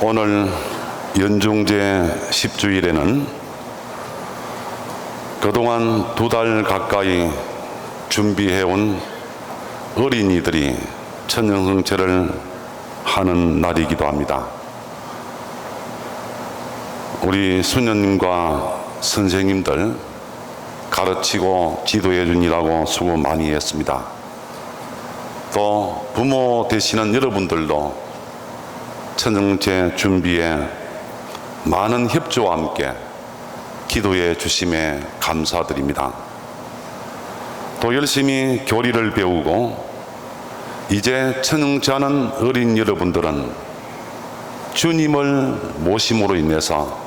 오늘 연중제 10주일에는 그동안 2달 가까이 준비해온 어린이들이 천연성체를 하는 날이기도 합니다. 우리 수녀님과 선생님들 가르치고 지도해 주느라고 수고 많이 했습니다. 또 부모 되시는 여러분들도 천연성체 준비에 많은 협조와 함께 기도해 주심에 감사드립니다. 또 열심히 교리를 배우고 이제 천연성체하는 어린 여러분들은 주님을 모심으로 인해서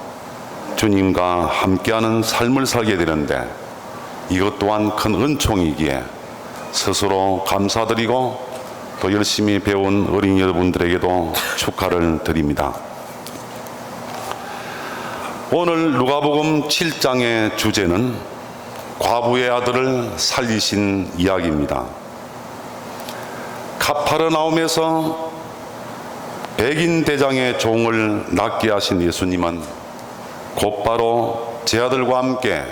주님과 함께하는 삶을 살게 되는데 이것 또한 큰 은총이기에 스스로 감사드리고 또 열심히 배운 어린 여러분들에게도 축하를 드립니다. 오늘 누가복음 7장의 주제는 과부의 아들을 살리신 이야기입니다. 가파르나움에서 백인 대장의 종을 낫게 하신 예수님은 곧바로 제 아들과 함께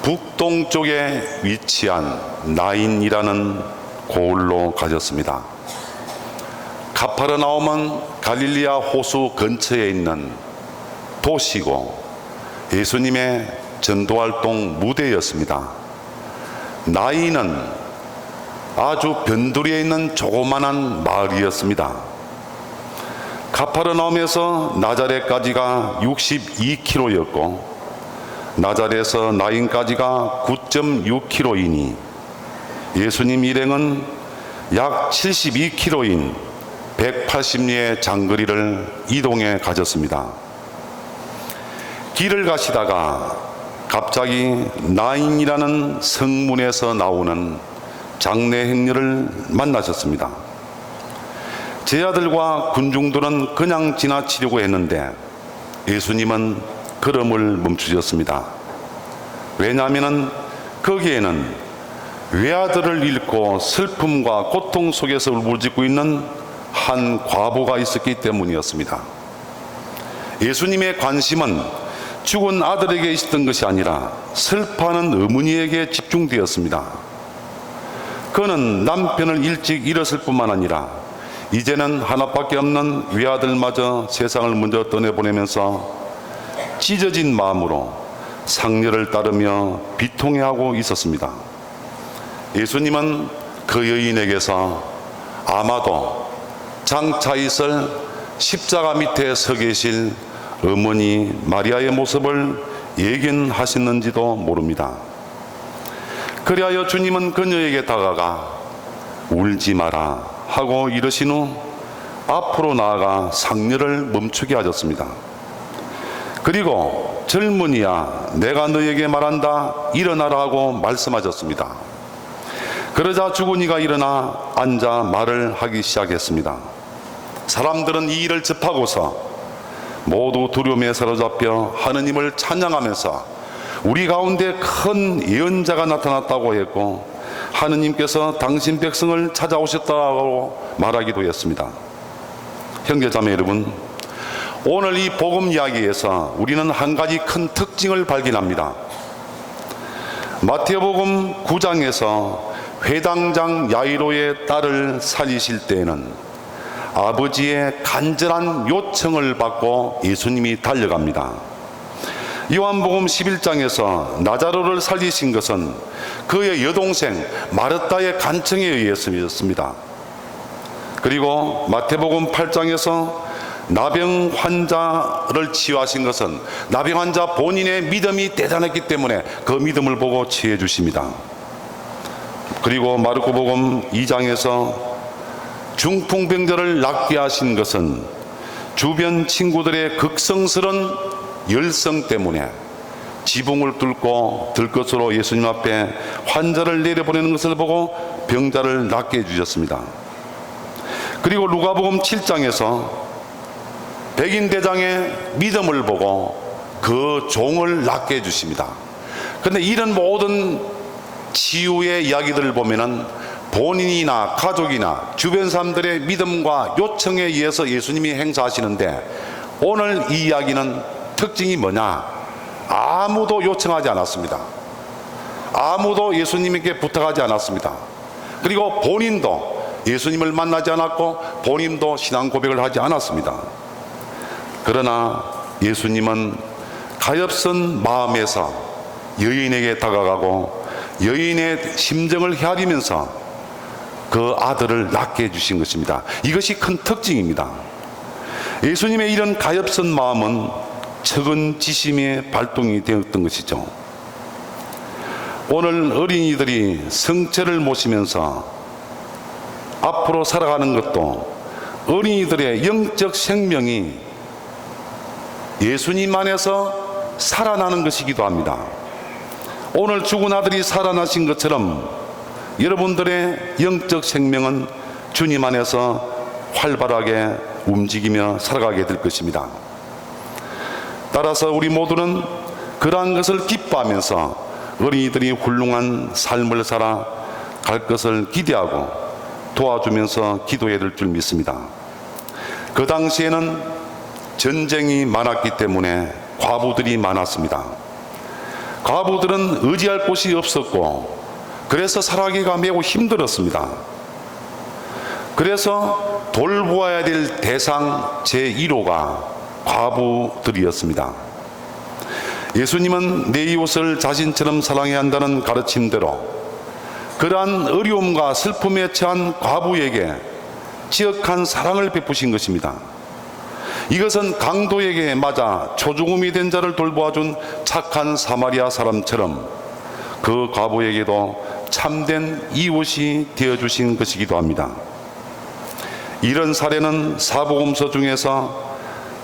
북동쪽에 위치한 나인이라는 고을로 가셨습니다. 가파르나움은 갈릴리아 호수 근처에 있는 도시고 예수님의 전도활동 무대였습니다. 나인은 아주 변두리에 있는 조그마한 마을이었습니다. 가파르나움에서 나자렛까지가 62km였고 나자렛에서 나인까지가 9.6km이니 예수님 일행은 약 72km인 180리의 장거리를 이동해 가셨습니다. 길을 가시다가 갑자기 나인이라는 성문에서 나오는 장례 행렬을 만나셨습니다. 제 아들과 군중들은 그냥 지나치려고 했는데 예수님은 걸음을 멈추셨습니다. 왜냐하면 거기에는 외아들을 잃고 슬픔과 고통 속에서 울부짖고 있는 한 과부가 있었기 때문이었습니다. 예수님의 관심은 죽은 아들에게 있었던 것이 아니라 슬퍼하는 어머니에게 집중되었습니다. 그는 남편을 일찍 잃었을 뿐만 아니라 이제는 하나밖에 없는 외아들마저 세상을 먼저 떠내보내면서 찢어진 마음으로 상녀를 따르며 비통해하고 있었습니다. 예수님은 그 여인에게서 아마도 장차 있을 십자가 밑에 서 계실 어머니 마리아의 모습을 예견하셨는지도 모릅니다. 그리하여 주님은 그녀에게 다가가 울지 마라 하고 이르신 후 앞으로 나아가 상녀를 멈추게 하셨습니다. 그리고 젊은이야 내가 너에게 말한다 일어나라 하고 말씀하셨습니다. 그러자 죽은 이가 일어나 앉아 말을 하기 시작했습니다. 사람들은 이 일을 접하고서 모두 두려움에 사로잡혀 하느님을 찬양하면서 우리 가운데 큰 예언자가 나타났다고 했고 하느님께서 당신 백성을 찾아오셨다고 말하기도 했습니다. 형제자매 여러분, 오늘 이 복음 이야기에서 우리는 한 가지 큰 특징을 발견합니다. 마태복음 9장에서 회당장 야이로의 딸을 살리실 때에는 아버지의 간절한 요청을 받고 예수님이 달려갑니다. 요한복음 11장에서 나자로를 살리신 것은 그의 여동생 마르다의 간청에 의해서였습니다. 그리고 마태복음 8장에서 나병 환자를 치유하신 것은 나병 환자 본인의 믿음이 대단했기 때문에 그 믿음을 보고 치유해 주십니다. 그리고 마르코복음 2장에서 중풍병자를 낫게 하신 것은 주변 친구들의 극성스러운 열성 때문에 지붕을 뚫고 들것으로 예수님 앞에 환자를 내려보내는 것을 보고 병자를 낫게 해주셨습니다. 그리고 누가복음 7장에서 백인 대장의 믿음을 보고 그 종을 낫게 해주십니다. 그런데 이런 모든 치유의 이야기들을 보면은 본인이나 가족이나 주변 사람들의 믿음과 요청에 의해서 예수님이 행사하시는데, 오늘 이 이야기는 특징이 뭐냐? 아무도 요청하지 않았습니다. 아무도 예수님에게 부탁하지 않았습니다. 그리고 본인도 예수님을 만나지 않았고 본인도 신앙 고백을 하지 않았습니다. 그러나 예수님은 가엾은 마음에서 여인에게 다가가고 여인의 심정을 헤아리면서 그 아들을 낳게 해주신 것입니다. 이것이 큰 특징입니다. 예수님의 이런 가엾은 마음은 측은지심의 발동이 되었던 것이죠. 오늘 어린이들이 성체를 모시면서 앞으로 살아가는 것도 어린이들의 영적 생명이 예수님 안에서 살아나는 것이기도 합니다. 오늘 죽은 아들이 살아나신 것처럼 여러분들의 영적 생명은 주님 안에서 활발하게 움직이며 살아가게 될 것입니다. 따라서 우리 모두는 그러한 것을 기뻐하면서 어린이들이 훌륭한 삶을 살아 갈 것을 기대하고 도와주면서 기도해야 될 줄 믿습니다. 그 당시에는 전쟁이 많았기 때문에 과부들이 많았습니다. 과부들은 의지할 곳이 없었고 그래서 살아가기가 매우 힘들었습니다. 그래서 돌보아야 될 대상 제1호가 과부들이었습니다. 예수님은 내 이웃을 자신처럼 사랑해야 한다는 가르침대로 그러한 어려움과 슬픔에 처한 과부에게 지역한 사랑을 베푸신 것입니다. 이것은 강도에게 맞아 초죽음이 된 자를 돌보아준 착한 사마리아 사람처럼 그 과부에게도 참된 이웃이 되어주신 것이기도 합니다. 이런 사례는 사복음서 중에서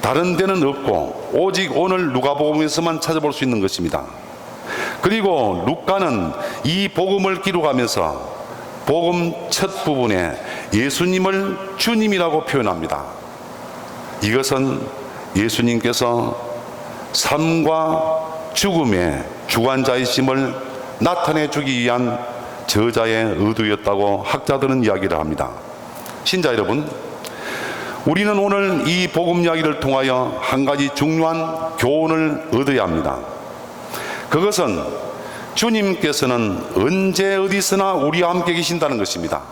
다른 데는 없고 오직 오늘 누가복음에서만 찾아볼 수 있는 것입니다. 그리고 루카는 이 복음을 기록하면서 복음 첫 부분에 예수님을 주님이라고 표현합니다. 이것은 예수님께서 삶과 죽음의 주관자이심을 나타내 주기 위한 저자의 의도였다고 학자들은 이야기를 합니다. 신자 여러분, 우리는 오늘 이 복음 이야기를 통하여 한 가지 중요한 교훈을 얻어야 합니다. 그것은 주님께서는 언제 어디서나 우리와 함께 계신다는 것입니다.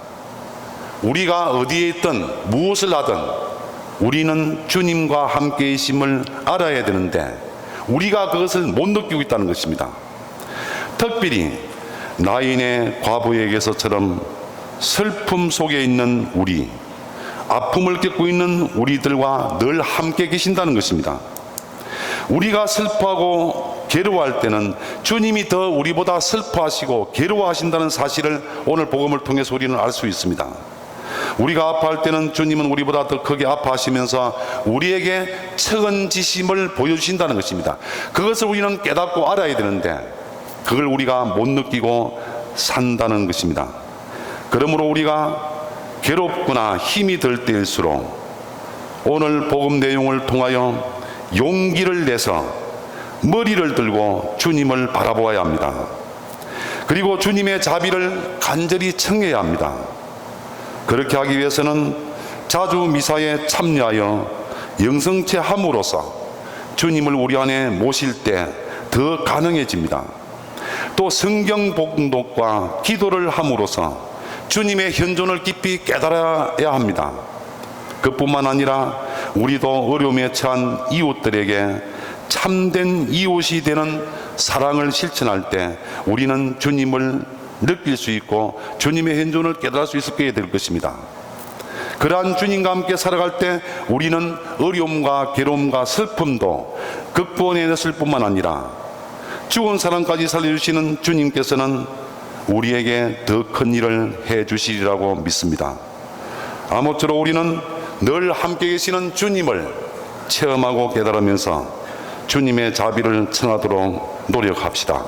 우리가 어디에 있든 무엇을 하든 우리는 주님과 함께 계심을 알아야 되는데 우리가 그것을 못 느끼고 있다는 것입니다. 특별히 나인의 과부에게서처럼 슬픔 속에 있는 우리, 아픔을 겪고 있는 우리들과 늘 함께 계신다는 것입니다. 우리가 슬퍼하고 괴로워할 때는 주님이 더 우리보다 슬퍼하시고 괴로워하신다는 사실을 오늘 복음을 통해서 우리는 알 수 있습니다. 우리가 아파할 때는 주님은 우리보다 더 크게 아파하시면서 우리에게 측은지심을 보여주신다는 것입니다. 그것을 우리는 깨닫고 알아야 되는데 그걸 우리가 못 느끼고 산다는 것입니다. 그러므로 우리가 괴롭거나 힘이 들 때일수록 오늘 복음 내용을 통하여 용기를 내서 머리를 들고 주님을 바라보아야 합니다. 그리고 주님의 자비를 간절히 청해야 합니다. 그렇게 하기 위해서는 자주 미사에 참여하여 영성체 함으로써 주님을 우리 안에 모실 때 더 가능해집니다. 또 성경 봉독과 기도를 함으로써 주님의 현존을 깊이 깨달아야 합니다. 그뿐만 아니라 우리도 어려움에 처한 이웃들에게 참된 이웃이 되는 사랑을 실천할 때 우리는 주님을 느낄 수 있고 주님의 현존을 깨달을 수 있게 될 것입니다. 그러한 주님과 함께 살아갈 때 우리는 어려움과 괴로움과 슬픔도 극복해냈을 뿐만 아니라 죽은 사람까지 살려주시는 주님께서는 우리에게 더 큰 일을 해 주시리라고 믿습니다. 아무쪼록 우리는 늘 함께 계시는 주님을 체험하고 깨달으면서 주님의 자비를 청하도록 노력합시다.